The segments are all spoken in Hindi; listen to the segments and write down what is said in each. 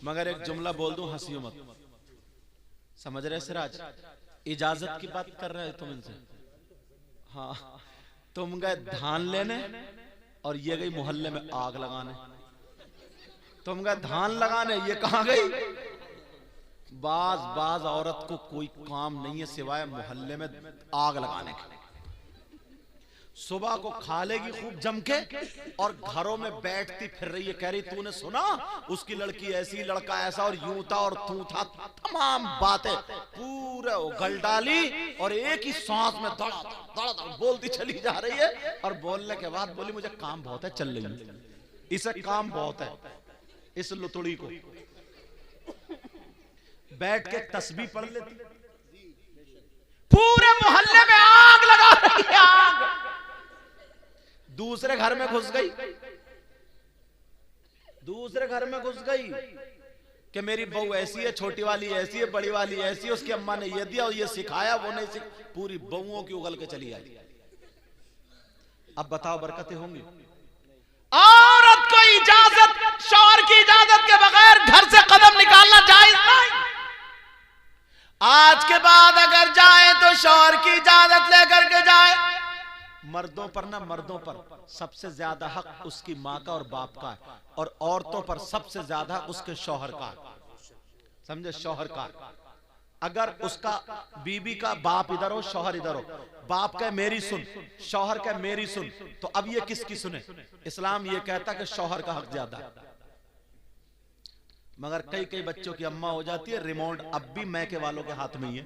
मगर एक जुमला बोल दूं, हंसियो मत। समझ रहे सिराज? इजाजत की बात कर रहे हैं तुम इनसे। हाँ, तुम गए धान लेने और ये गई मोहल्ले में आग लगाने। तुम गए धान लगाने, ये कहां गई? बाज औरत को कोई काम नहीं है सिवाय मोहल्ले में आग लगाने के। सुबह को खा लेगी खूब जम के और घरों में बैठती फिर रही है, कह रही तूने सुना उसकी लड़की ऐसी, लड़का ऐसा, और यूं था और तू था, तमाम बातें पूरे उगल डाली और एक ही सांस में दड़ा बोलती चली जा रही है। और बोलने के बाद बोली मुझे काम बहुत है, चल रही। इसे काम बहुत है, इस लुतुड़ी को। बैठ के तस्बीह पढ़ लेती, पूरे मोहल्ले में आग लगा रही है, आग। दूसरे घर में घुस गई, दूसरे घर में घुस गई कि मेरी बहू ऐसी है, छोटी वाली ऐसी है, बड़ी वाली ऐसी है, उसकी अम्मा ने ये दिया और ये सिखाया, वो नहीं पूरी बहुओं की उगल के चली आई। अब बताओ बरकतें होंगी? औरत को इजाजत, शौहर की इजाजत के बगैर घर से कदम निकालना जायज नहीं। आज के बाद अगर जाए तो शौहर की इजाजत लेकर के जाए। मर्दों पर ना, मर्दों पर सबसे ज्यादा हक उसकी माँ का और बाप का है, और औरतों पर सबसे ज्यादा हक उसके शौहर का है। समझे? शौहर का। अगर उसका बीबी का बाप इधर हो, शौहर इधर हो, बाप कहे मेरी सुन, शौहर कहे मेरी सुन, तो अब ये किसकी सुने? इस्लाम ये कहता कि शौहर का हक ज्यादा है। मगर कई कई बच्चों की अम्मा हो जाती है, रिमोट अब भी मैके वालों के हाथ में ही है।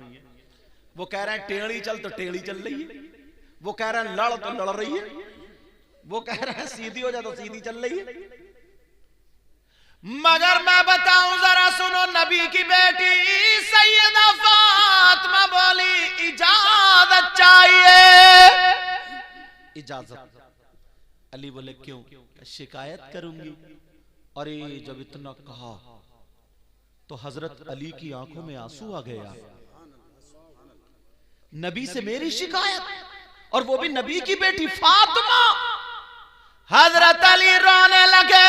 वो कह रहे हैं टेढ़ी चल तो टेढ़ी चल रही है, वो कह रहे हैं लड़ तो लड़ रही है, वो कह रहे हैं सीधी हो जाए तो सीधी चल रही है। मगर मैं बताऊं जरा सुनो, नबी की बेटी सैयदा फातिमा बोली इजाजत चाहिए, इजाजत। अली बोले क्यों? शिकायत करूंगी। अरे जब इतना कहा तो हजरत अली की आंखों में आंसू आ गया। नबी से मेरी शिकायत, और वो भी नबी की बेटी फातिमा। हजरत अली रोने लगे,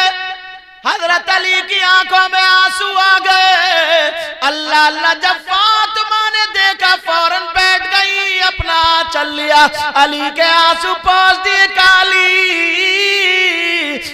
हजरत अली की आंखों में आंसू आ गए। अल्लाह अल्लाह जब फातिमा ने देखा फौरन बैठ गई, अपना चल लिया, अली के आंसू पोंछ दिए। काली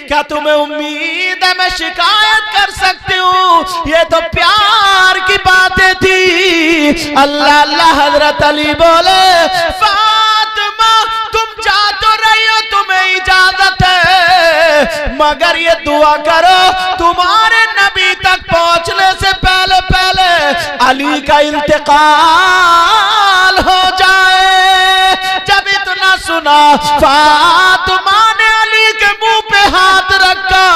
क्या तुम्हें उम्मीद है मैं शिकायत कर सकती हूँ? ये तो प्यार की बातें थी। अल्लाह अल्लाह हजरत अली बोले फातिमा तुम जा तो रही हो, तुम्हें इजाजत है, मगर ये दुआ करो तुम्हारे नबी तक पहुंचने से पहले पहले अली का इंतकाल हो जाए। जब इतना सुना फातिमा ने अली के मुंह पे हाथ रखा,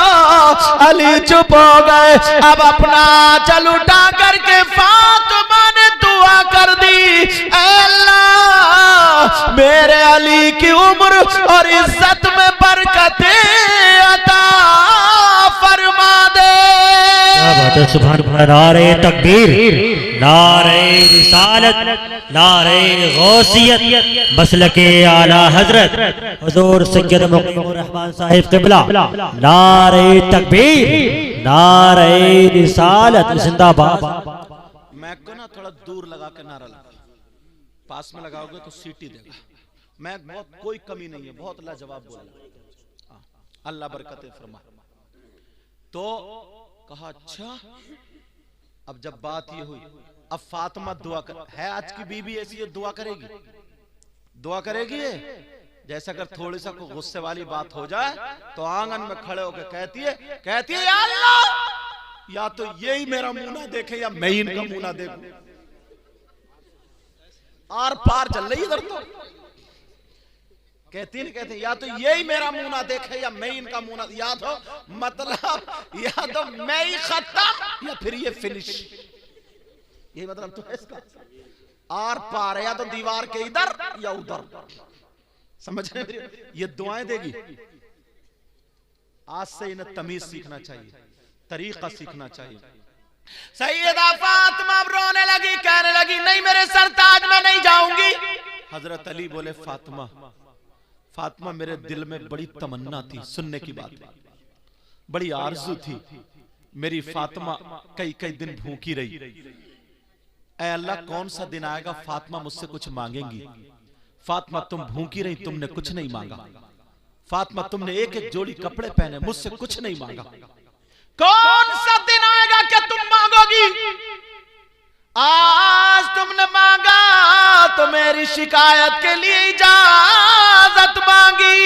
अली चुप हो गए। अब अपना चल उठा करके फातिमा ने दुआ कर दी, अल्लाह मेरे अली की उम्र और इज्जत में बरकतें अता फरमा दे। सुभान अल्लाह। नारे तकबीर, नारे रिसालत, नारे गौसियत, मसलके आला हजरत हुजूर सैयद मुक़ीमुर रहमान साहिब क़िबला। नारे तकबीर, नारे रिसालत, जिंदाबाद। मैं को ना थोड़ा दूर लगा के नारा लगा, पास में लगाओगे तो सीटी देगा। मैं बहुत कोई कमी नहीं है, बहुत लाजवाब बोला। अल्लाह बरकतें फरमाए। तो कहा अच्छा, अब जब बात ये हुई, अब फातिमा दुआ कर, है आज की बीबी ऐसी है, दुआ करेगी, दुआ करेगी। जैसे अगर थोड़ी सा को गुस्से वाली बात हो जाए तो आंगन में खड़े होकर कहती है या अल्लाह, या तो यही मेरा मुंह ना देखे या मैं इनका मुंह ना देखूं। आर पार चल रही इधर तो कहती या तो यही मेरा मुंह ना देखे या मैं इनका मुंह ना, या तो मतलब या तो मैं ही खत्म या फिर ये फिनिश, यही मतलब तो है इसका। आर पार या तो दीवार के इधर या उधर, समझ रहे? ये दुआएं देगी। आज से इन्हें तमीज सीखना चाहिए, तरीका सीखना चाहिए। सैयदा फातिमा रोने लगी, कहने लगी नहीं मेरे सरताज में नहीं जाऊंगी। हजरत अली बोले फातिमा, फातिमा मेरे दिल में बड़ी तमन्ना थी सुनने की बात, बड़ी आरज़ू थी, मेरी फातिमा कई कई दिन भूखी रही। ऐ अल्लाह, कौन सा दिन आएगा फातिमा मुझसे कुछ मांगेंगी? फातिमा तुम भूखी रही, तुमने कुछ नहीं मांगा। फातिमा तुमने एक एक जोड़ी कपड़े पहने, मुझसे कुछ नहीं मांगा। कौन सा दिन आएगा कि तुम मांगोगी? आज तुमने मांगा तो मेरी शिकायत के लिए इजाजत मांगी।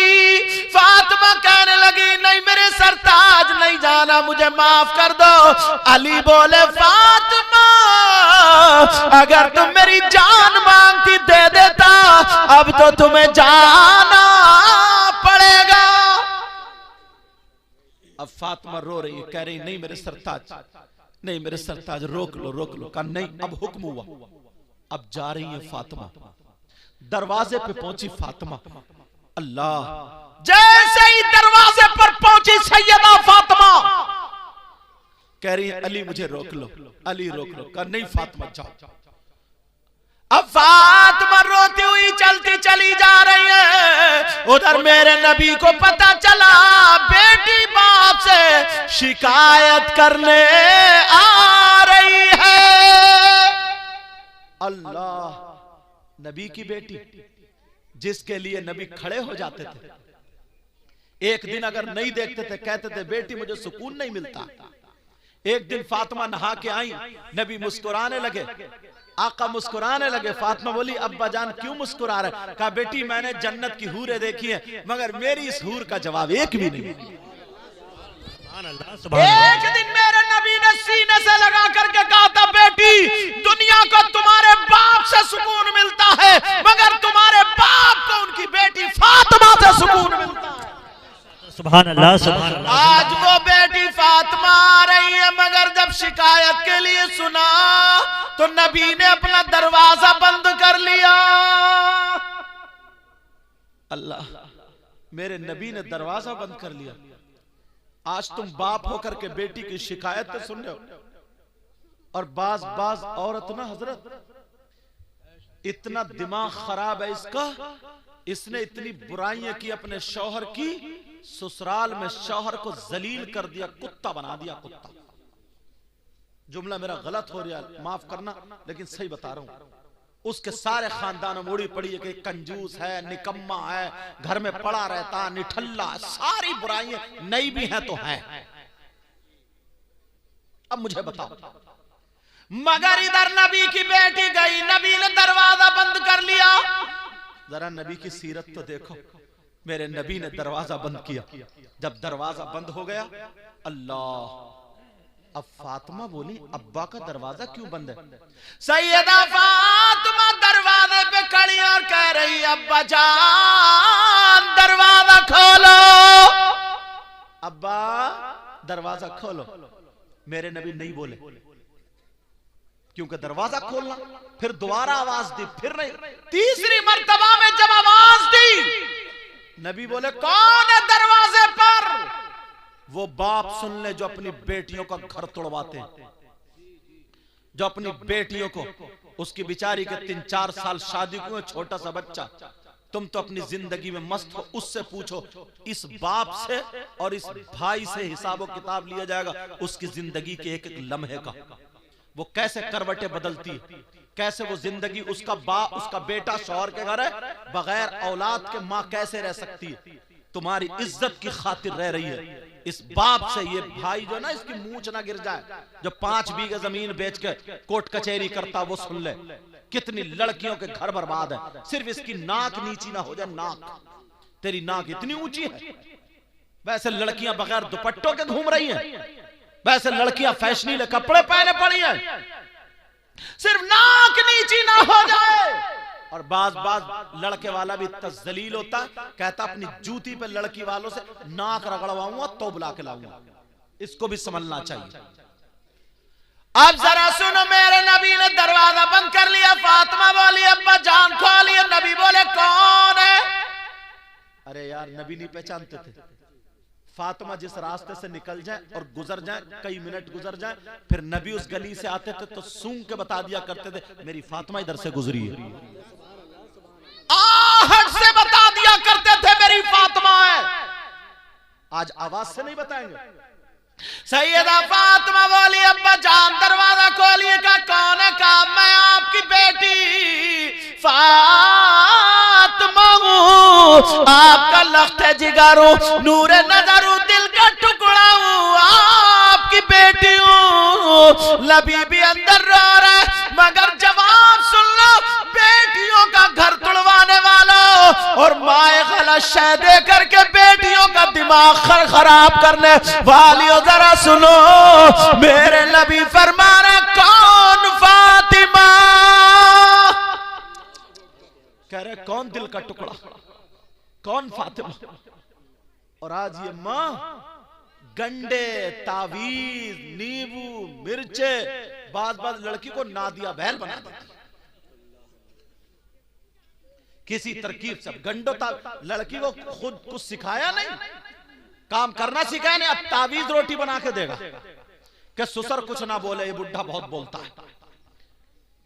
फातिमा कहने लगी, नहीं मेरे सरताज नहीं जाना, मुझे माफ कर दो। अली बोले, फातिमा अगर तुम मेरी जान मांगती दे देता, अब तो तुम्हें जाना पड़ेगा। अब फातिमा रो रही है, कह रही नहीं मेरे सरताज, नहीं मेरे सरताज, रोक लो रोक लो। कहा नहीं, अब हुक्म हुआ, अब जा रही है फातिमा। दरवाजे पे पहुंची फातिमा, अल्लाह, जैसे ही दरवाजे पर पहुंची सैयदा फातिमा कह रही है अली मुझे रोक लो, अली रोक लो। कहा नहीं फातिमा जाओ। अब फातिमा रोती हुई चलती चली जा रही है। उधर मेरे नबी को पता चला बेटी बाप से शिकायत करने आ रही है। अल्लाह, नबी की बेटी जिसके लिए नबी खड़े हो जाते थे, एक दिन अगर नहीं देखते थे कहते थे बेटी मुझे सुकून नहीं मिलता। एक दिन फातिमा नहा के आई, नबी मुस्कुराने लगे, आका मुस्कुराने लगे। फातिमा बोली अब्बा जान क्यों मुस्कुरा रहे? कहा बेटी मैंने जन्नत की हूरें देखी है, मगर मेरी इस हूर का जवाब एक भी नहीं। एक दिन मेरे नबी ने सीने से लगा करके कहा था, बेटी दुनिया को तुम्हारे बाप से सुकून मिलता है, मगर तुम्हारे बाप को उनकी बेटी फातिमा से सुकून मिलता है। सुभान अल्लाह, सुभान अल्लाह। आज वो बेटी फातिमा आ रही है, मगर जब शिकायत के लिए सुना तो नबी ने अपना दरवाजा बंद कर लिया। अल्लाह, मेरे नबी ने दरवाजा बंद कर लिया। आज तुम बाप होकर के बेटी की शिकायत तो सुन रहे हो, और बाज बाज औरत ना हजरत, इतना दिमाग खराब है इसका, इसने इतनी बुराइयां की अपने शौहर की, ससुराल में शौहर को जलील कर दिया, कुत्ता बना दिया, कुत्ता। जुमला मेरा गलत हो रहा है, माफ करना, लेकिन सही बता रहा हूं। उसके सारे खानदान में उड़ी पड़ी है कि कंजूस है, निकम्मा है, घर में पड़ा रहता, निठल्ला, सारी बुराइयां नई भी हैं तो हैं। अब मुझे बताओ, मगर इधर नबी की बेटी गई, नबी ने दरवाजा बंद कर लिया। जरा नबी की सीरत तो देखो, मेरे नबी ने दरवाजा बंद किया। जब दरवाजा बंद हो गया, अल्लाह, अब फातिमा बोली अब्बा का दरवाजा क्यों बंद है? सैयदा फातिमा दरवाजे पे खड़ी और कह रही अब्बा जान दरवाजा खोलो, अब्बा दरवाजा खोलो। मेरे नबी नहीं बोले, क्योंकि दरवाजा खोलना, फिर दोबारा आवाज दी, फिर नहीं, तीसरी मर्तबा में जब आवाज दी, नबी बोले कौन है दरवाजे पर? वो बाप सुन ले जो अपनी बेटियों का घर तोड़वाते हैं, जो अपनी बेटियों को, उसकी बिचारी के 3-4 साल शादी को, छोटा सा बच्चा, तुम तो अपनी जिंदगी में मस्त हो, उससे पूछो, इस बाप से और इस भाई से हिसाब किताब लिया जाएगा उसकी जिंदगी के एक एक लम्हे का। वो कैसे करवटें बदलती है, कैसे वो जिंदगी, उसका बाप, उसका बेटा शौहर के घर है, बगैर औलाद के माँ कैसे रह सकती है? तुम्हारी इज्जत की खातिर रह रही है। इस बाप से ये भाई जो ना, इसकी मूंछ ना गिर जाए, जो 5 बीघे जमीन बेच के कोर्ट कचहरी करता, वो सुन ले कितनी लड़कियों के घर बर्बाद है, सिर्फ इसकी नाक नीची ना हो जाए। नाक, तेरी नाक इतनी ऊंची है, वैसे लड़कियां बगैर दुपट्टों के घूम रही हैं, वैसे लड़कियां फैशनीले कपड़े पहने पड़ी हैं, सिर्फ नाक नीची ना हो जाए। और बाज लड़के वाला भी तजलील होता, कहता अपनी जूती पे लड़की वालों से नाक रगड़वाऊंगा तो बुला के लाऊंगा। इसको भी समझना चाहिए। अब जरा सुनो, मेरे नबी ने दरवाजा बंद कर लिया। फातिमा बोली अब्बा जान खोलिए। नबी बोले कौन है? अरे यार, नबी नहीं पहचानते थे। फातिमा जिस रास्ते से निकल जाए और गुजर जाए, कई मिनट गुजर जाए, फिर नबी उस गली से आते थे तो सूंघ के बता दिया करते थे मेरी फातिमा इधर से गुजरी है। आहट से बता दिया करते थे मेरी फातिमा है। आज आवाज से नहीं बताएंगे, सैयदा फातिमा बोली अब्बा जान दरवाजा खोलिए। का कौन है? का मैं आपकी बेटी फातिमा हूँ, आपका लख्त जिगर हूँ, नूरे नजर हूँ, दिल का टुकड़ा हूँ, आपकी बेटी हूँ। लबी भी अंदर रो रहा है मगर जवाब सुन लो, बेटियों का घर तुड़वाने वाला और माए गलत शय दे करके बेटियों का दिमाग खराब करने वालियों जरा सुनो, मेरे नबी फरमा रहे कौन फातिमा? कह रहे कौन दिल का टुकड़ा, कौन फातिमा? और आज ये मां गंडे, तावीज, नींबू, मिर्चे, बाज लड़की को नादिया बहल बना देती। किसी तरकीब से गंडो लड़की को खुद कुछ सिखाया नहीं, काम करना सिखाया नहीं, अब तावीज रोटी बना के देगा कि ससुर कुछ ना बोले, ये बुढ़ा बहुत बोलता है।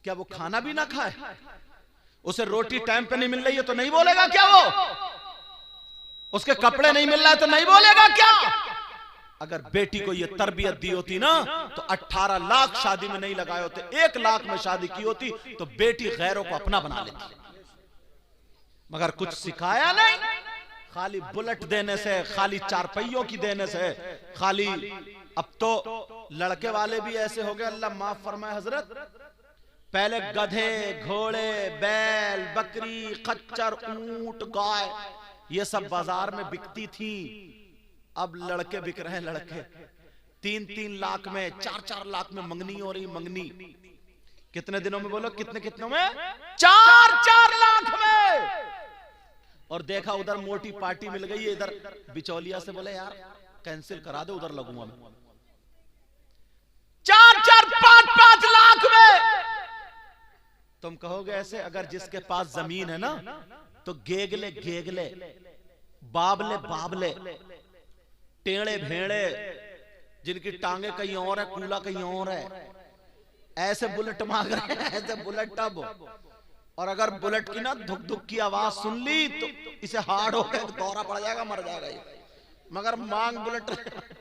क्या वो खाना भी ना खाए? उसे रोटी टाइम पे नहीं मिल रही है तो नहीं बोलेगा क्या? वो उसके कपड़े नहीं मिल रहा है तो नहीं बोलेगा क्या? अगर बेटी को ये तरबियत दी होती ना तो 18 लाख शादी में नहीं लगाए होते, 1 लाख में शादी की होती तो बेटी गैरों को अपना बना लेती। मगर कुछ सिखाया नहीं, खाली बुलेट देने से, खाली 4 पहियों की देने से, खाली। अब तो लड़के वाले भी ऐसे हो गए, अल्लाह माफ फरमाए हजरत। पहले गधे, घोड़े, बैल, बकरी, खच्चर, ऊंट, गाय ये सब बाजार में बिकती थी। अब लड़के बिक रहे हैं, लड़के 3-3 लाख में, 4-4 लाख में मंगनी हो रही, मंगनी। कितने दिनों में बोलो, कितने में? 4-4 लाख में। और देखा उधर मोटी पार्टी मिल गई है, इधर बिचौलिया से बोले यार कैंसिल करा दे, उधर लगूंगा मैं। 4-4, 5-5 लाख में। तुम कहोगे ऐसे, अगर जिसके पास जमीन है ना तो गेगले गेगले, बाबले बाबले, टेढ़े भेड़े, जिनकी टांगे कहीं और है, कूला कहीं और है, ऐसे बुलेट मांग रहे हैं, ऐसे बुलेट टब। और अगर बुलेट की ना धुक धुक की आवाज सुन ली तो इसे हार्ड हो गया, दौरा पड़ जाएगा, मर जाएगा ये। मगर मांग बुलेट,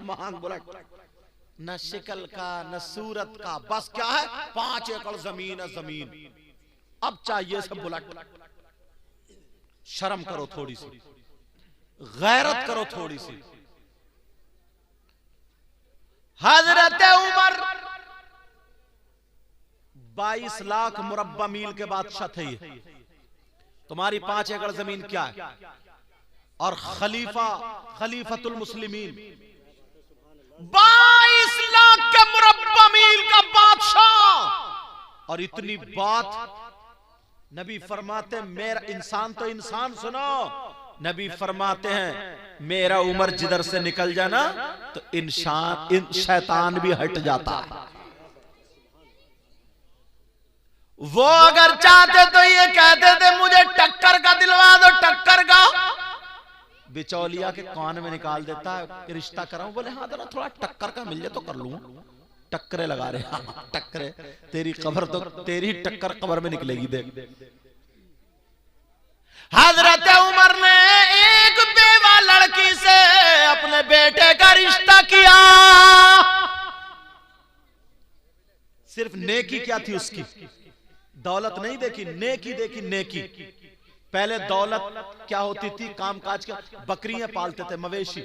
मांग बुलेट, न शिकल का न सूरत का, बस क्या है 5 एकड़ जमीन है, जमीन। अब चाहिए सब बुलेट। शर्म करो थोड़ी सी, गैरत करो थोड़ी सी। हजरत उमर 22 लाख मुरब्बा मील के बादशाह थे ये। तुम्हारी 5 एकड़ जमीन क्या है? और खलीफतुल मुस्लिमीन 22 लाख के मुरब्बा मील का बादशाह। और इतनी बात नबी फरमाते, मेरा इंसान तो इंसान सुनो, नबी फरमाते हैं मेरा उमर जिधर से निकल जाना तो इंसान शैतान भी हट जाता है। वो अगर चाहते तो ये कहते थे मुझे टक्कर का दिलवा दो, टक्कर का। बिचौलिया के कान में निकाल देता है कि रिश्ता कराऊं, बोले हाँ जरा थोड़ा टक्कर का मिल जाए तो कर लूंगा। टक्करे लगा रहे, हाँ टक्करे, तेरी कब्र तो तेरी टक्कर कब्र में निकलेगी। देख हजरत उमर ने एक बेवा लड़की से अपने बेटे का रिश्ता किया। सिर्फ नेकी क्या थी उसकी, दौलत नहीं देखी, नेकी देखी, नेकी। पहले दौलत क्या होती थी, कामकाज का, बकरियां पालते थे, मवेशी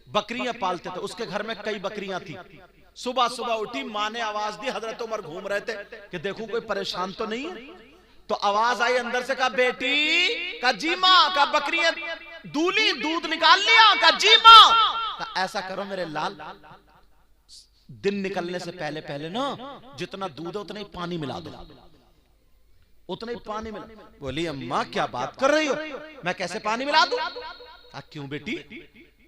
बकरियां पालते थे। उसके घर में कई बकरियां थी। सुबह सुबह उठी, माँ ने आवाज दी, हजरत उमर घूम रहे थे कि देखूं कोई परेशान तो नहीं है। तो आवाज आई अंदर से, कहा बेटी, का जी माँ, का बकरियां दूली, दूध निकाल लिया, का जी माँ। ऐसा करो मेरे लाल, दिन निकलने से पहले पहले ना जितना दूध है उतना ही पानी मिला दो, उतना ही पानी मिला। बोली अम्मा क्या बात कर रही हो, मैं कैसे पानी मिला दूं? क्यों बेटी,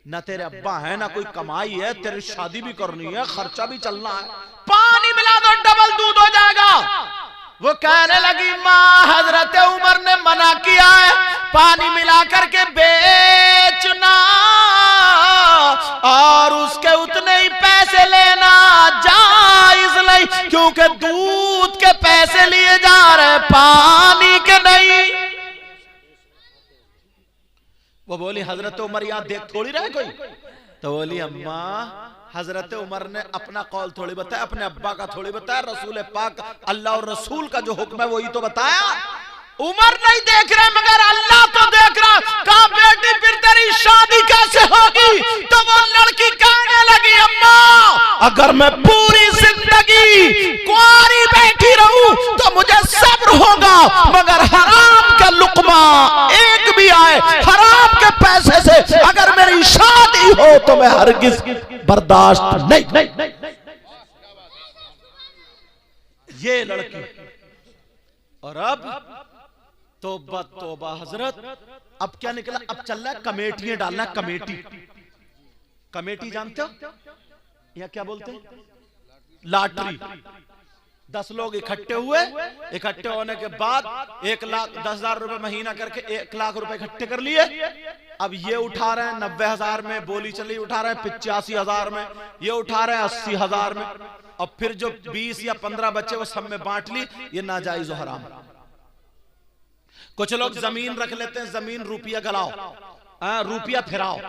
ना तेरे अब्बा है ना कोई कमाई है, तेरी शादी भी करनी है, खर्चा भी चलना है, पानी मिला दो डबल दूध हो जाएगा। वो कहने लगी माँ हजरत उमर ने मना किया है पानी मिला करके बेचना और उसके उतने ही पैसे लेना जायज नहीं, क्योंकि दूध के पैसे लिए जा रहे पानी के नहीं। वो बोली हजरत उमर यहां देख थोड़ी रहे कोई, तो बोली अम्मा हजरत उमर ने अपना कौल थोड़ी बताया, अपने अब्बा का थोड़ी बताया, रसूल पाक अल्लाह और रसूल का जो हुक्म है वही तो बताया। उमर नहीं देख रहे मगर अल्लाह तो देख रहा। कहा बेटी फिर तेरी शादी कैसे होगी? तो वो लड़की कहने लगी अम्मा अगर मैं पूरी जिंदगी कुंवारी बैठी रहूं तो मुझे सब्र होगा, मगर हराम का लुकमा एक भी आए हराम के पैसे से अगर मेरी शादी हो तो मैं हरगिज बर्दाश्त नहीं। ये लड़की। और अब तौबा तौबा हजरत, अब क्या निकला? अब चल रहा है कमेटियां डालना। कमेटी जानते हो या क्या बोलते हैं? लॉटरी। 10 लोग इकट्ठे हुए, इकट्ठे होने के बाद 1,10,000 रुपए महीना करके 1 लाख रुपए इकट्ठे कर लिए। अब ये उठा रहे हैं 90,000 में, बोली चली उठा रहे हैं 85,000 में, ये उठा रहे हैं 80,000 में, और फिर जो 20 या 15 बच्चे वो सब में बांट ली। ये नाजायज और हराम। कुछ लोग जमीन रख लेते हैं, जमीन रुपया गलाओ, रुपया फिराओ,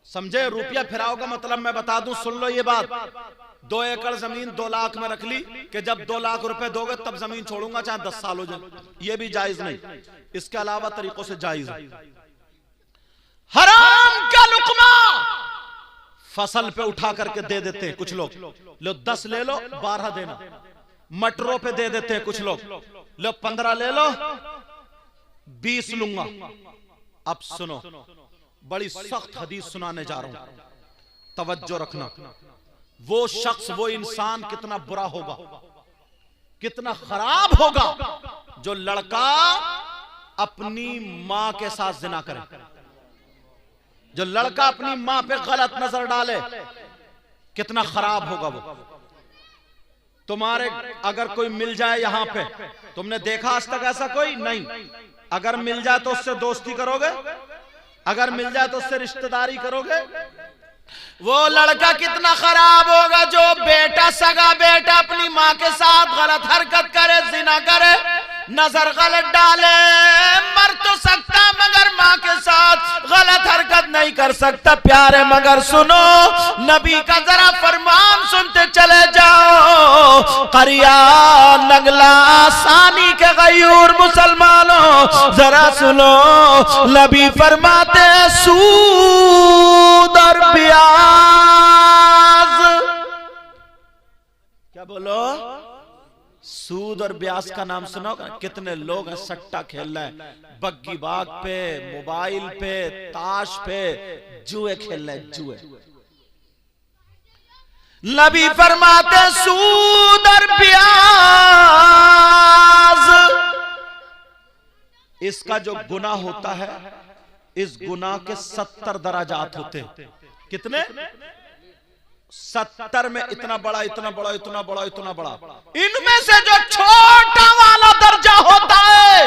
समझे? रुपया फिराओ का मतलब मैं बता दूं, सुन लो ये बात। 2 एकड़ जमीन 2 लाख में रख ली कि जब 2 लाख रुपए दोगे तब जमीन छोड़ूंगा चाहे 10 साल हो जाए, ये भी जायज नहीं। इसके अलावा तरीकों से जायज है। हराम का लुकमा फसल पे उठा करके दे देते हैं कुछ लोग। लो 10 ले लो 12 देना। मटरों पे दे देते हैं कुछ लोग, लो 15 ले लो 20 लूंगा। अब सुनो, बड़ी सख्त हदीस सुनाने जा रहा हूं, तवज्जो रखना। वो शख्स, वो इंसान कितना बुरा होगा, कितना खराब होगा जो लड़का अपनी मां के साथ जिना करे, जो लड़का अपनी मां पे गलत नजर डाले, कितना खराब होगा वो। तुम्हारे अगर कोई मिल जाए यहां पे, तुमने देखा आज तक ऐसा कोई नहीं? अगर मिल जाए तो उससे दोस्ती करोगे, अगर मिल जाए तो उससे रिश्तेदारी करोगे। वो लड़का कितना खराब होगा जो बेटा, सगा बेटा अपनी मां के साथ गलत हरकत करे, जिना करे, नजर गलत डाले। मर तो सकता मगर मां के साथ गलत हरकत नहीं कर सकता। प्यारे मगर सुनो, नबी का जरा फरमान सुनते चले जाओ। करिया नगला सानी के गयूर मुसलमानों जरा सुनो, नबी फरमाते सूद और ब्याज। क्या बोलो? सूद और ब्याज का नाम सुनो। कितने लोग हैं सट्टा खेल रहे हैं, बग्गी बाग पे, मोबाइल पे, ताश पे, जुए खेल रहे हैं, जुए। नबी फरमाते सूद और ब्याज, इसका जो गुनाह होता है, इस गुनाह के 70 दराजात होते हैं। कितने? 70 में इतना बड़ा, इतना बड़ा, इतना बड़ा, इतना बड़ा। इनमें से जो छोटा वाला दर्जा होता है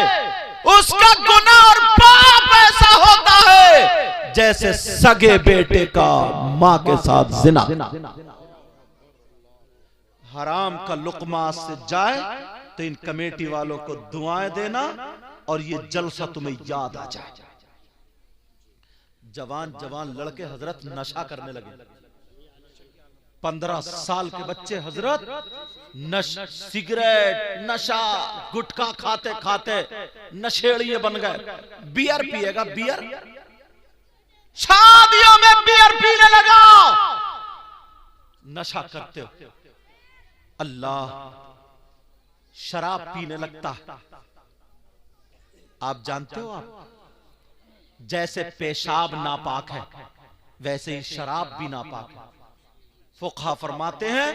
उसका गुनाह और पाप ऐसा होता है जैसे सगे बेटे का मां के साथ जिना। हराम का लुकमा से जाए तो इन कमेटी वालों को दुआएं देना और ये जलसा तुम्हें याद आ जाए। जवान जवान लड़के हजरत नशा करने लगे। 15 साल के बच्चे हजरत सिगरेट, नशा, गुटखा खाते खाते नशेड़िए बन गए। बियर पिएगा, बियर, शादियों में बियर पीने लगा, नशा करते हो। अल्लाह, शराब पीने लगता। आप जानते हो, आप जैसे पेशाब नापाक है वैसे ही शराब भी नापाक है। फुक़हा फरमाते हैं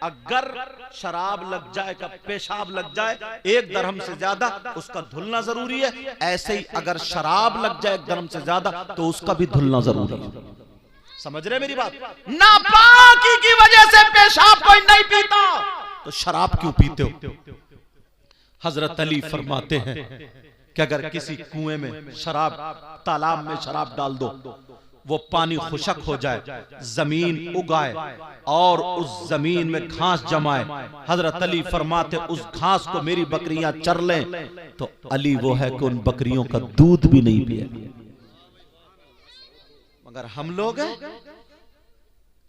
अगर शराब लग जाए का पेशाब लग जाए 1 दरहम से ज्यादा उसका धुलना जरूरी है, ऐसे ही अगर शराब लग जाए 1 दरहम से ज्यादा तो उसका भी धुलना जरूरी है। समझ रहे मेरी बात? नापाकी की वजह से पेशाब कोई नहीं पीता तो शराब क्यों पीते हो? हजरत अली फरमाते हैं कि अगर किसी कुएं में शराब, तालाब में शराब डाल दो, वो पानी खुशक हो जाए, जमीन उगाए और उस जमीन में घास जमाए, हजरत अली फरमाते उस घास को मेरी बकरियां चर लें तो अली वो है कि उन बकरियों का दूध भी नहीं पिए। मगर हम लोग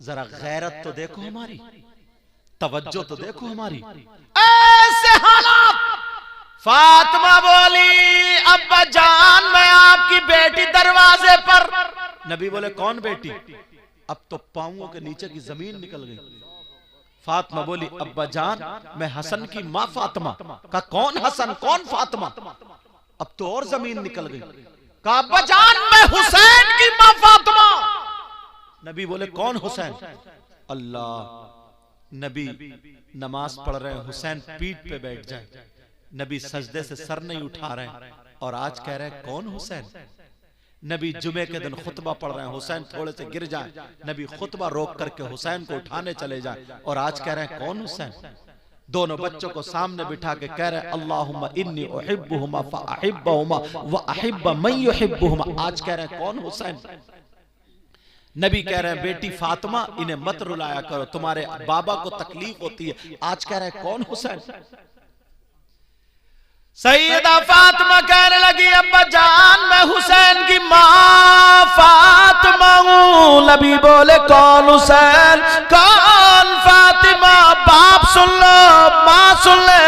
जरा गैरत तो देखो हमारी, तवज्जो तो देखो हमारी। ऐसे हालात। फातिमा बोली, अब्बा जान मैं आपकी बेटी दरवाजे पर। नबी बोले कौन बेटी? अब तो पांवों के नीचे की जमीन निकल गई। फातिमा बोली, अब्बा जान मैं हसन की माँ फातिमा। का कौन हसन कौन फातिमा? अब तो और जमीन निकल गई। कहा अब्बा जान मैं हुसैन की माँ फातिमा। नबी बोले कौन हुसैन? अल्लाह। नबी नमाज पढ़ रहे हैं, हुसैन पीठ पे बैठ जाए, नबी सजदे से सर नहीं उठा रहे हैं, और आज कह रहे हैं कौन हुसैन? नबी जुमे के दिन खुतबा पढ़ रहे हैं, हुसैन थोड़े से गिर जाए, नबी खुतबा रोक करके हुसैन को उठाने चले जाए, और आज कह रहे हैं कौन हुसैन? दोनों बच्चों को सामने बिठा के कह रहे हैं अल्लाहुम्मा इन्नी उहिब्बुहुमा फअहिब्बहुमा व अहिब्ब मन युहिब्बुहुमा। आज कह रहे हैं कौन हुसैन? नबी कह रहे हैं बेटी फातिमा इन्हें मत रुलाया करो, तुम्हारे बाबा को तकलीफ होती है। आज कह रहे हैं कौन हुसैन? सैयदा फातिमा कहने लगी अब्बा जान मैं हुसैन की माँ फातिमा हूँ। नबी बोले कौन हुसैन कौन फातिमा? बाप सुन लो माँ सुन ले।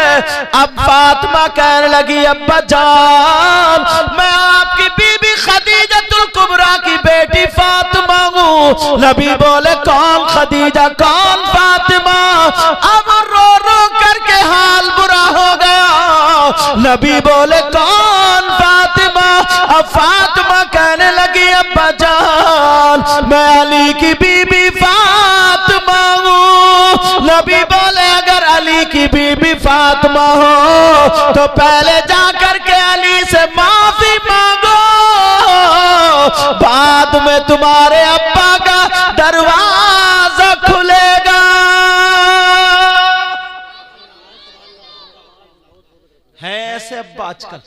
अब फातिमा कहने लगी अब्बा जान मैं आपकी बीबी खदीजतुल कुबरा की बेटी फातिमा हूँ। नबी बोले कौन खदीजा कौन फातिमा? अब रो रो करके हाल बुरा हो गया। नबी बोले कौन फातिमा? अब फातिमा कहने लगी अब्बा जान मैं अली की बीबी फातिमा हूँ। नबी बोले अगर अली की बीबी फातिमा हो तो पहले जाकर के अली से माफी मांगो, बाद में तुम्हारे अब्बा का दरवाजा खुलेगा। है ऐसे अब्बा आजकल,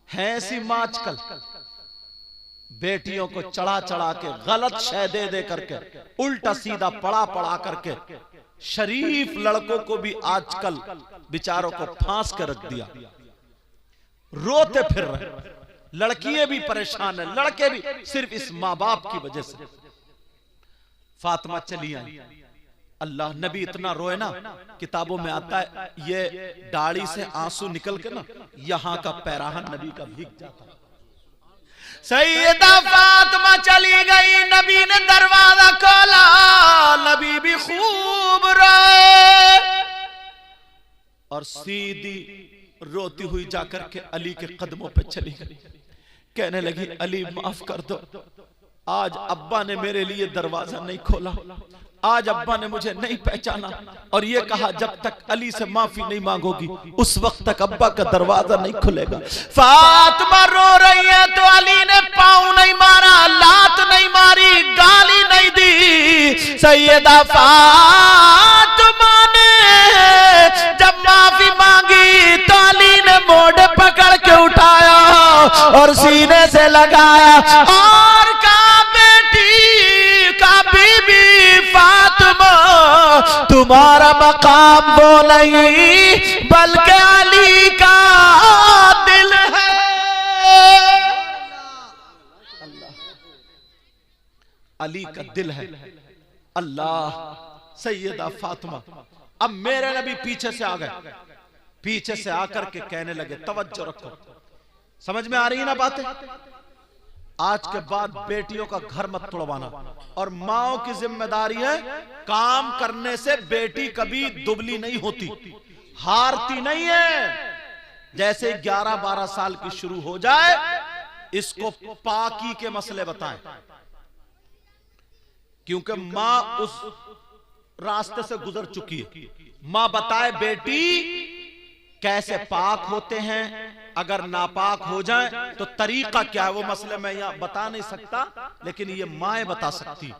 है ऐसी माँ आजकल, बेटियों को चढ़ा चढ़ा के गलत शय दे दे करके, उल्टा सीधा पढ़ा पढ़ा करके, शरीफ लड़कों को भी आजकल बेचारों को फांस कर रख दिया, रोते फिर रहे। लड़कियां भी परेशान है, लड़के भी, सिर्फ इस माँ बाप की वजह से। फातिमा चली आई, अल्लाह नबी इतना रोए ना, किताबों में आता है ये दाढ़ी से आंसू निकल के ना यहां का पैराहन नबी का भीग जाता। सैयदा फातिमा चली गई, नबी ने दरवाजा खोला, नबी भी खूब रोए और सीधी रोती हुई जाकर के अली के कदमों पे चली गई, कहने लगी अली माफ कर दो, आज अब्बा ने मेरे लिए दरवाजा नहीं खोला, आज अब्बा ने मुझे नहीं पहचाना, और ये कहा जब तक अली से माफी नहीं मांगोगी उस वक्त तक अब्बा का दरवाजा नहीं खुलेगा। फातिमा रो रही है तो अली ने पाँव नहीं मारा, लात नहीं मारी, गाली नहीं दी। सैयदा फातिमा ने जब माफी मांगी तो अली ने मोढ़े पकड़ के उठाया और सीने से लगाया और कहा बेटी का बीबी फातिमा तुम्हारा मकाम वो नहीं बल्कि अली का दिल है। अली का दिल है। अल्लाह। सैयदा फातिमा अब मेरे नबी पीछे से आ गए, पीछे से आकर के कहने लगे तवज्जो रखो, समझ में आ रही है ना बातें? आज के बाद बेटियों का घर मत तोड़वाना, और माओ की जिम्मेदारी है काम करने से बेटी कभी दुबली नहीं होती, हारती नहीं है। जैसे 11-12 साल की शुरू हो जाए इसको पाकी के मसले बताएं, क्योंकि मां उस रास्ते से गुजर चुकी है। मां बताए बेटी कैसे पाक होते हैं, अगर नापाक हो जाए तो तरीका क्या है, वो मसले मैं यहां बता नहीं सकता, लेकिन ये माएं बता सकती।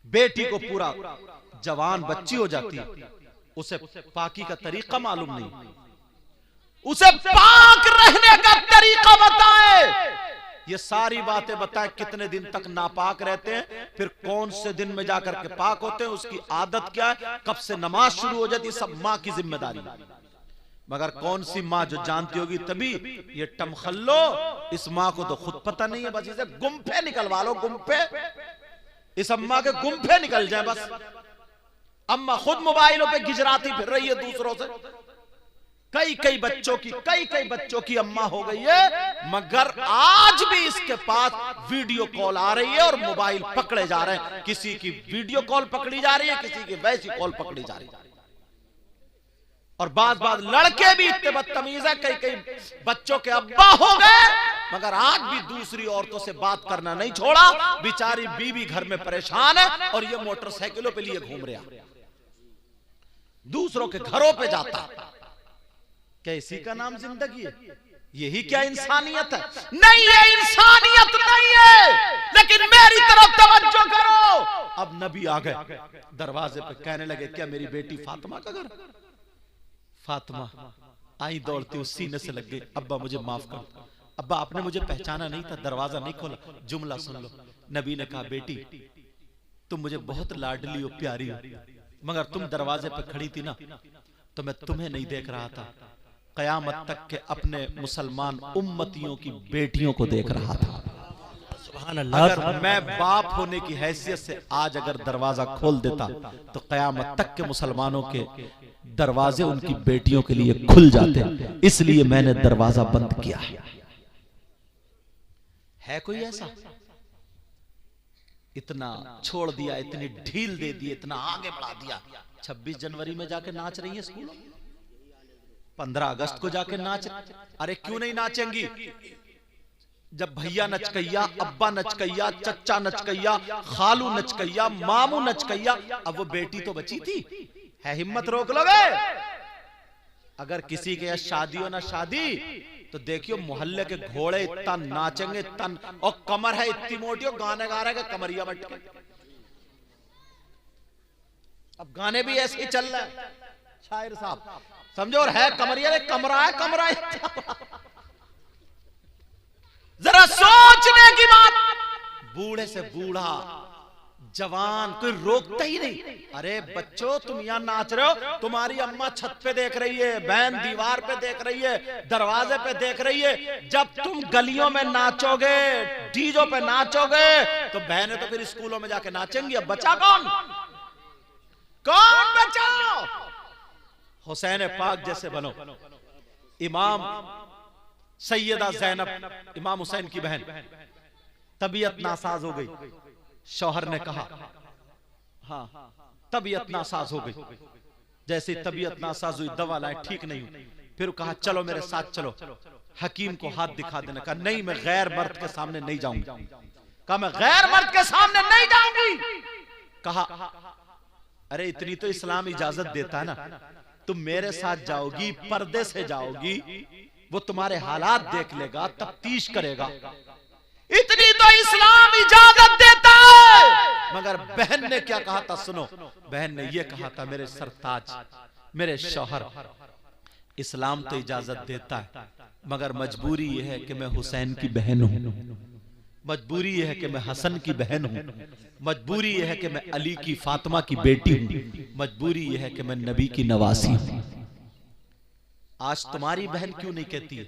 बेटी को पूरा जवान बच्ची हो जाती है, उसे पाकी का तरीका मालूम नहीं, उसे पाक रहने का तरीका बताए, ये सारी बातें बताए। कितने दिन तक नापाक रहते हैं, फिर कौन से दिन में जाकर के पाक होते हैं, उसकी आदत क्या है, कब से नमाज शुरू हो जाती है, सब मां की जिम्मेदारी। मगर कौन सी माँ जो जानती होगी तभी, ये टमखल्लो, इस माँ को तो खुद पता नहीं है, बस इसे गुम्फे निकलवा लो, गुम्फे, इस अम्मा के गुम्फे निकल जाए बस। अम्मा खुद मोबाइलों पे गिजराती फिर रही है दूसरों से। कई बच्चों की अम्मा हो गई है, मगर आज भी इसके पास वीडियो कॉल आ रही है और मोबाइल पकड़े जा रहे हैं। किसी की वीडियो कॉल पकड़ी जा रही है, किसी की वैसी कॉल पकड़ी जा रही है। और बात लड़के भी इतने बदतमीज है, कई बच्चों के अब्बा हो गए, मगर आज भी दूसरी औरतों से बात करना नहीं छोड़ा। बेचारी बीवी घर में परेशान है और ये मोटरसाइकिलों पे लिए घूम रहा, दूसरों के घरों पे जाता। क्या इसी का नाम जिंदगी है? यही क्या इंसानियत है? नहीं, ये इंसानियत नहीं है। लेकिन मेरी तरफ तवज्जो करो। अब नबी आ गए दरवाजे पे, कहने लगे क्या मेरी बेटी फातिमा का घर? फातिमा आई दौड़ती, उस सीने से लग गई, अब्बा मुझे माफ कर, अब्बा आपने मुझे पहचाना नहीं था, दरवाजा नहीं खोला। जुमला सुन लो, नबी ने कहा बेटी तुम मुझे बहुत लाडली हो, प्यारी हो, मगर तुम दरवाजे पे खड़ी थी ना, तो मैं तुम्हें नहीं देख रहा था, कयामत तक के अपने मुसलमान उम्मतियों की बेटियों को देख रहा था। अगर मैं बाप होने की हैसियत से आज अगर दरवाजा खोल देता तो कयामत तक के मुसलमानों के दरवाजे उनकी बेटियों के लिए खुल जाते, इसलिए मैंने दरवाजा बंद किया। है कोई ऐसा? इतना छोड़ दिया, इतनी ढील दे दी, इतना आगे बढ़ा दिया। 26 जनवरी में जाके नाच रही है स्कूलों, 15 अगस्त को जाके नाच, अरे क्यों नहीं नाचेंगी? जब भैया नचकैया, अब्बा नचकैया, चच्चा नचकैया, खालू नचकैया, मामू नचकैया, अब वो बेटी तो बची थी। है हिम्मत रोक लोगे? अगर किसी के यहाँ शादी हो ना शादी, तो देखियो मोहल्ले के घोड़े इतना नाचेंगे, तन और कमर है इतनी मोटी, गाने गा रहे कमरिया बट के। अब गाने भी ऐसे ही चल रहे हैं, शायर साहब समझो, और है कमरिया, कमरा है, कमरा है। जरा सोचने की बात, बूढ़े से बूढ़ा, जवान, कोई रोकता ही नहीं। अरे बच्चों तुम यहां नाच रहे हो, तुम्हारी अम्मा छत पे देख रही है, बहन दीवार पे देख रही है, दरवाजे पे देख रही है। जब तुम गलियों में नाचोगे, डीजों पे नाचोगे, तो बहनें तो फिर स्कूलों में जाके नाचेंगी। अब बचा कौन? कौन बचा? हुसैन पाक जैसे बनो। इमाम सैयदा ज़ैनब, इमाम हुसैन की बहन, तबीयत नासाज हो गई। शौहर ने कहा, हाँ तबीयत नासाज हो गई। जैसे तबीयत नासाज हुई, दवा लाए, ठीक नहीं हुई। फिर कहा चलो मेरे साथ चलो, हकीम को हाथ दिखा देने। कहा नहीं, मैं गैर मर्द के सामने नहीं जाऊंगी। कहा मैं गैर मर्द के सामने नहीं जाऊंगी। कहा अरे इतनी तो इस्लाम इजाजत देता है ना, तुम मेरे साथ जाओगी, पर्दे से जाओगी, वो तुम्हारे हालात देख लेगा, तफ्तीश करेगा, इतनी तो इस्लाम इजाजत देता है। मगर बहन ने क्या कहा था सुनो, बहन ने ये कहा था, मेरे सरताज, मेरे शौहर, इस्लाम तो इजाजत देता है, मगर मजबूरी यह है कि मैं हुसैन की बहन हूं, मजबूरी यह है कि मैं हसन की बहन हूं, मजबूरी यह है कि मैं अली की फातिमा की बेटी हूं, मजबूरी यह है कि मैं नबी की नवासी हूं। आज तुम्हारी बहन क्यों नहीं कहती है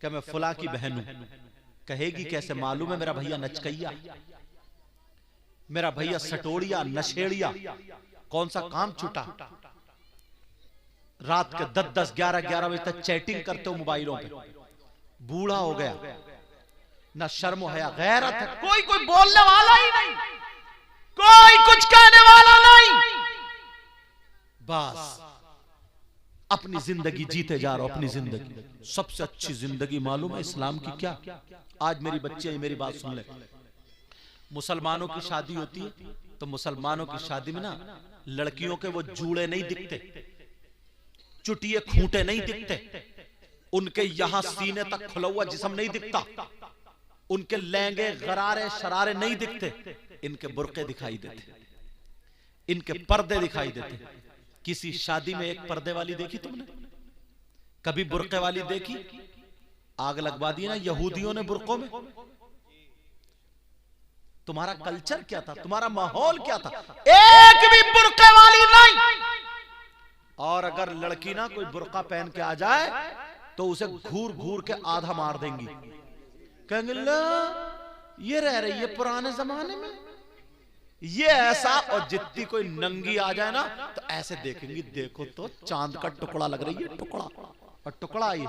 कि मैं फुला की बहन हूं? कहेगी कैसे? मालूम है मेरा भैया नचकैया, मेरा भैया सटोड़िया, नशेड़िया, कौन सा काम छूटा, रात के 10-10, 11-11 बजे तक चैटिंग करते हो मोबाइलों पे, बूढ़ा हो गया, ना शर्म हया गैरत है, कोई बोलने वाला ही नहीं, कोई कुछ कहने वाला नहीं। बस अपनी जिंदगी जीते जा रहा हो, अपनी जिंदगी। सबसे अच्छी जिंदगी मालूम है इस्लाम की क्या? आज मेरी बच्चे मेरी बात सुन ले, मुसलमानों की शादी होती है तो मुसलमानों की शादी में ना लड़कियों के वो जूड़े नहीं दिखते, चुटिए खूंटे नहीं दिखते, उनके यहां सीने तक खुला हुआ जिस्म नहीं दिखता, उनके लहंगे गरारे शरारे नहीं दिखते, इनके बुर्के दिखाई देते, इनके पर्दे दिखाई देते। किसी शादी में एक पर्दे वाली देखी तुमने? कभी बुर्के वाली देखी? आग लगवा दी ना यहूदियों ने बुर्कों में। तुम्हारा कल्चर क्या था? तुम्हारा माहौल क्या था? एक भी बुर्के वाली नहीं। और अगर लड़की ना कोई बुर्का पहन के आ जाए तो उसे घूर घूर के आधा मार देंगी, कहेंगे ला ये रह रही है पुराने जमाने में, ये ऐसा। और जितनी कोई नंगी आ जाए ना तो ऐसे देखेंगी, देखो तो चांद का टुकड़ा लग रही है, टुकड़ा और टुकड़ा आई।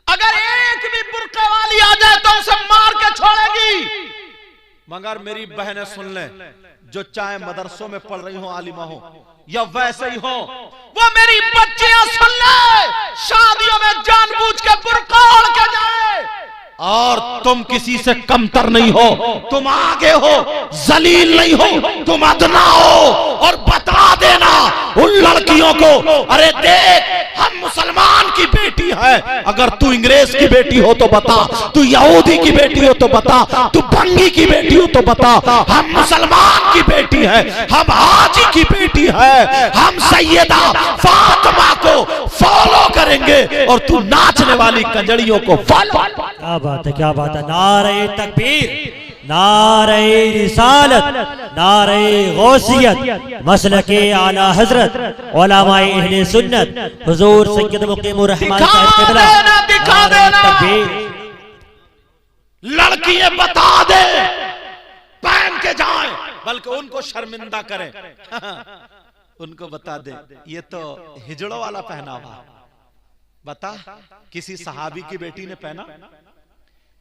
अगर एक भी बुर्के वाली आ जाए तो उसे मार के छोड़ेगी। मगर मेरी बहनें सुन ले, जो चाहे मदरसों में पढ़ रही हो, आलिमा हो या वैसे ही हो, वो मेरी बच्चियां सुन ले, शादियों में जानबूझ के बुर्का ओढ़ के जाए। और तुम किसी से कमतर नहीं हो, तुम आगे हो, जलील नहीं हो, तुम अदना हो। और बता देना उन लड़कियों को, अरे देख हम मुसलमान की बेटी है, अगर तू अंग्रेज की बेटी हो तो बता, तू यहूदी की बेटी हो तो बता, तू भंगी की बेटी हो तो बता, हम मुसलमान की बेटी है, हम हाजी की बेटी है, हम सैयदा फातिमा को फॉलो करेंगे और तू नाचने वाली कंजड़ियों को फॉलो। क्या बात है, क्या बात है। नारे तकबीर, नारे रिसालत, नारे गौसियत, मसलके आला हजरत उलमाए अहले सुन्नत हुजूर सैयद मुकीमुर रहमान साहब क़िबला। दिखा देना लड़कियां बता दे पहन के जाएं, बल्कि उनको शर्मिंदा करें। उनको बता दे ये तो हिजड़ों वाला पहनावा। बता किसी सहाबी की बेटी ने पहना,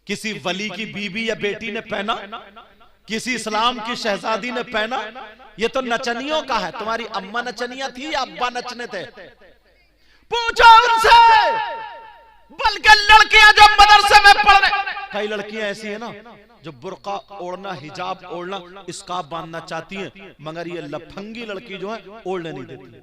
किसी वली की बीबी या बेटी ने पहना, किसी इस्लाम की शहजादी ने पहना? ये तो नचनियों का है। तुम्हारी अम्मा नचनिया थी या अब्बा नचने थे? पूछो उनसे। बल्कि लड़कियां जो मदरसे में पढ़ रहे, कई लड़कियां ऐसी है ना जो बुर्का ओढ़ना, हिजाब ओढ़ना, स्कार्फ बांधना चाहती हैं, मगर ये लफंगी लड़की जो है ओढ़ने नहीं देती।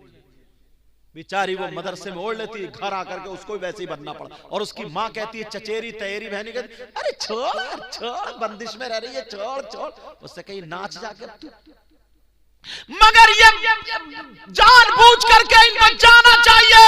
बेचारी वो मदरसे में ओढ़ लेती है, घर आकर के उसको भी वैसे ही बनना पड़ा। और उसकी माँ कहती है, चचेरी तैरी बहनी कहती, अरे छोड़ छोड़, बंदिश में रह रही है, छोड़ छोड़। उससे कहीं नाच जाके तू। मगर ये जानबूझ करके इनको जाना चाहिए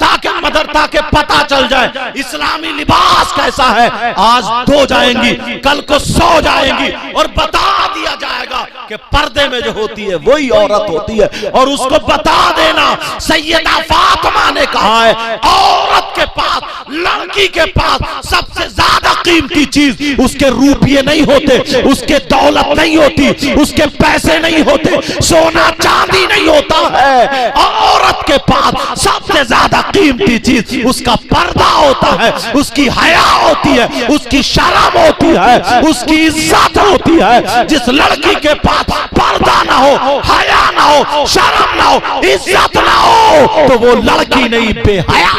ताकि मदरसा के पता चल जाए इस्लामी लिबास कैसा है। आज धो जाएंगी, कल को सो जाएंगी और बता दिया जाएगा कि पर्दे में जो होती है वही औरत होती है। और उसको बता देना सैयदा फातिमा ने कहा है, औरत के पास, लड़की के पास सबसे ज्यादा कीमती चीज उसके रुपये नहीं होते, उसके दौलत नहीं होती, उसके पैसे नहीं होते, सोना चांदी नहीं होता है। औरत के पास सबसे ज्यादा कीमती चीज उसका पर्दा होता है, उसकी हया होती है, उसकी शर्म होती है, उसकी इज्जत होती है। जिस लड़की के पास पर्दा ना हो, हया ना हो, शर्म ना हो, इज्जत ना हो, तो वो लड़की नहीं, बेहया।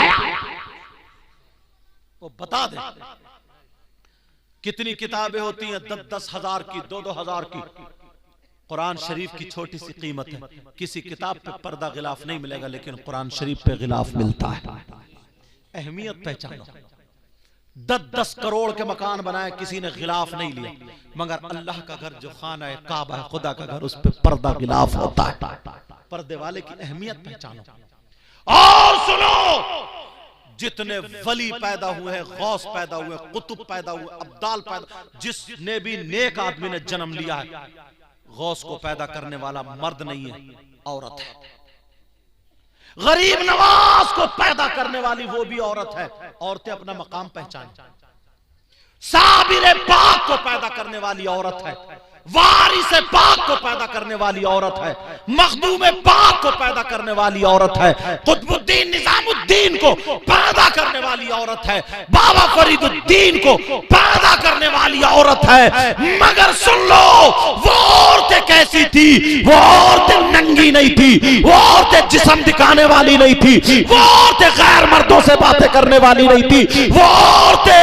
वो बता दे कितनी किताबें होती हैं, 10-10 हजार की, 2-2 हजार की। कुरान शरीफ की छोटी सी कीमत है। किसी किताब पे पर्दा गिलाफ नहीं मिलेगा, लेकिन कुरान शरीफ पे गिलाफ मिलता है। अहमियत पहचानो। 10-10 करोड़ के मकान बनाए, किसी ने गिलाफ नहीं लिया, मगर अल्लाह का घर जो खाना है, काबा है, खुदा का घर, उस पे पर्दा गिलाफ होता है। पर्दे वाले की अहमियत पहचानो। और सुनो, जितने वली पैदा हुए हैं, गौस पैदा हुए, कुतुब पैदा हुए, अब्दाल पैदा, जिसने भी नेक आदमी ने जन्म लिया है, गौस को पैदा करने वाला मर्द नहीं है, औरत है। गरीब नवाज को पैदा करने वाली वो भी औरत है। औरतें अपना मकाम पहचाने। साबिर पाक को पैदा करने वाली औरत है, वारिस पाक को पैदा करने वाली औरत है, मखदूम पाक को पैदा करने वाली औरत है, कुतुबुद्दीन निजामुद्दीन को पैदा करने वाली औरत है, बाबा फरीदुद्दीन को पैदा करने वाली औरत है। मगर सुन लो, वो औरतें कैसी थी? वो औरतें नंगी नहीं थी, वो औरतें जिस्म दिखाने वाली नहीं थी, वो औरतें गैर मर्दों से बातें करने वाली नहीं थी, वो औरतें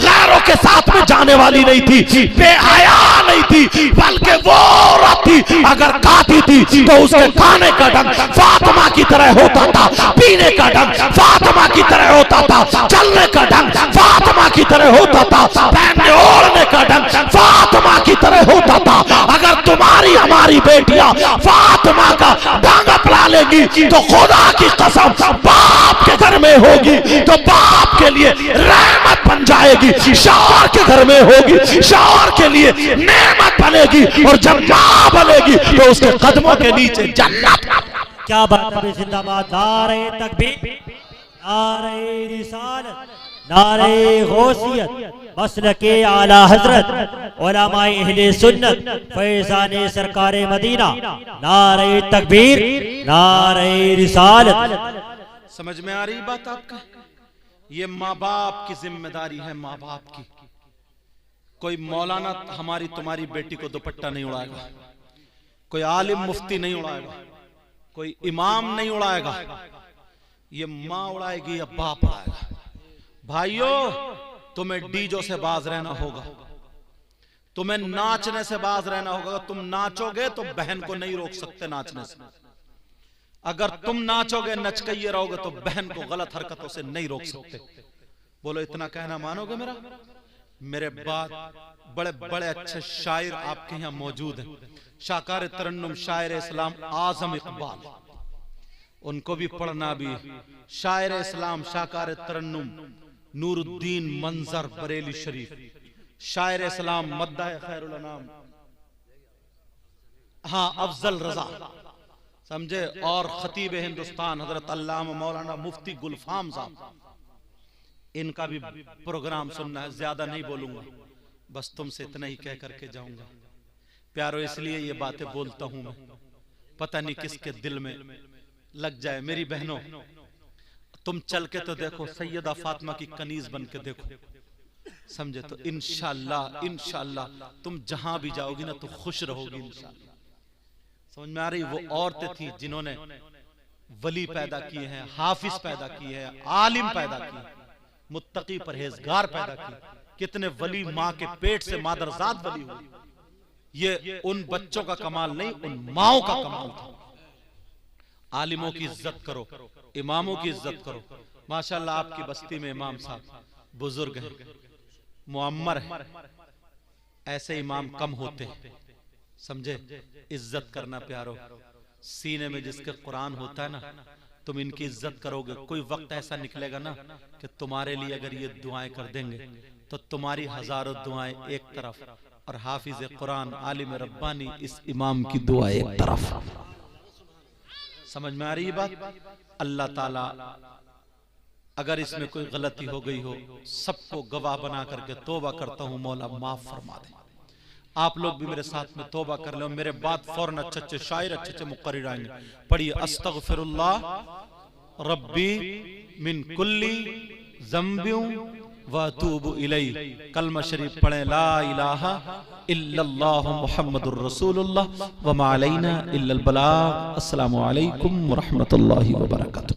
गैरों के साथ में जाने वाली नहीं थी, बेहया नहीं थी, बल्कि वो औरत थी, अगर खाती थी तो उसके खाने का ढंग फातिमा की तरह होता था, पीने का ढंग फातिमा की तरह होता था, चलने का ढंग फातिमा की तरह होता था, पहनने ओढ़ने का ढंग फातिमा की तरह होता था। अगर तुम्हारी हमारी बेटियां फातिमा का ढंग अपना पालेगी तो खुदा की कसम बाप के घर में होगी तो बाप के लिए रहमत बन जाएगी, शौहर के घर में होगी शौहर के लिए नेमत बनेगी, और जब मां बनेगी तो उसके कदमों के नीचे जन्नत। क्या बात है, जिंदाबाद। नारे तकबीर, नारे रिसालत, नारे गौसियत, मसलके आला हजरत, उलमाए अहले सुन्नत, फैज़ाने सरकारे मदीना। नारे तकबीर, नारे रिसालत। समझ में आ रही बात आपका? ये माँ बाप की जिम्मेदारी है, माँ बाप की। कोई मौलाना हमारी तुम्हारी बेटी को दुपट्टा नहीं उड़ाएगा, कोई आलिम मुफ्ती नहीं उड़ाएगा, कोई इमाम नहीं उड़ाएगा, ये माँ उड़ाएगी या बाप उड़ाएगा। भाइयों, तुम्हें डीजो से बाज रहना होगा, तुम्हें नाचने से बाज रहना होगा। तुम नाचोगे तो बहन को नहीं रोक सकते नाचने से, अगर तुम नाचोगे नचकइये रहोगे तो बहन को गलत हरकतों से नहीं रोक सकते। बोलो इतना कहना मानोगे मेरा? मेरे बाद बड़े बड़े अच्छे शायर आपके यहाँ मौजूद हैं, शाकार तरन्नुम शायर इस्लाम आजम इकबाल, उनको भी पढ़ना भी। शायर इस्लाम शाकार तरन्नुम नूरुद्दीन मंजर बरेली शरीफ, शायर इस्लाम मद्दाह खैरुल अनाम, हाँ अफजल रजा, समझे, और खतीब हिंदुस्तान हजरत अल्लामा मौलाना मुफ्ती गुलफाम साहब, इनका भी प्रोग्राम सुनना है। ज्यादा नहीं बोलूंगा, बस तुमसे इतना ही कह करके जाऊंगा। प्यारो, इसलिए ये बातें बोलता हूं मैं, पता नहीं किसके दिल में लग जाए। मेरी बहनों, तुम चल के तो देखो, सैयदा फातिमा की कनीज बन के देखो, समझे, तो इंशाअल्लाह इंशाअल्लाह तुम जहां भी जाओगी ना तो खुश रहोगी इंशाअल्लाह। समझ में आ रही? वो औरतें थी जिन्होंने वली पैदा किए हैं, हाफिज पैदा किए हैं, आलिम पैदा किए, मुत्तकी परहेजगार पैदा किए। कितने वली माँ के पेट से मादरजात वली हुई। ये उन बच्चों का कमाल नहीं, उन माओ का कमाल था। आलिमों की इज्जत करो, इमामों की इज्जत करो। माशाल्लाह आपकी बस्ती में इमाम साहब बुजुर्ग हैं, मुअम्मर है, ऐसे इमाम कम होते हैं, समझे। इज्जत करना प्यारो, सीने में जिसके कुरान होता है ना, तुम इनकी इज्जत करोगे। कोई वक्त ऐसा निकलेगा ना कि तुम्हारे लिए अगर ये दुआएं कर देंगे तो तुम्हारी हजारों दुआएं एक तरफ और हाफिज कुरान आलिम रब्बानी इस इमाम की दुआ एक तरफ। समझ में आ रही है बात? अल्लाह ताला अगर इसमें कोई गलती हो गई हो, सबको गवाह बना करके तौबा करता हूं, मौला माफ फरमा दे। आप लोग भी मेरे साथ में तौबा कर लो। मेरे बाद फौरन अच्छे अच्छे शायर, अच्छे अच्छे मुक़र्रिर आएंगे। पढ़िए, अस्तगफिरुल्लाह रब्बी मिन कुल्ली ज़म्बिन व अतूबु इलैहि। कलमा शरीफ पढ़ें, ला इलाहा इल्लल्लाहु मुहम्मदुर रसूलुल्लाह व मा अलैना इल्लल बलाग। अस्सलामु अलैकुम व रहमतुल्लाहि व बरकातुहू।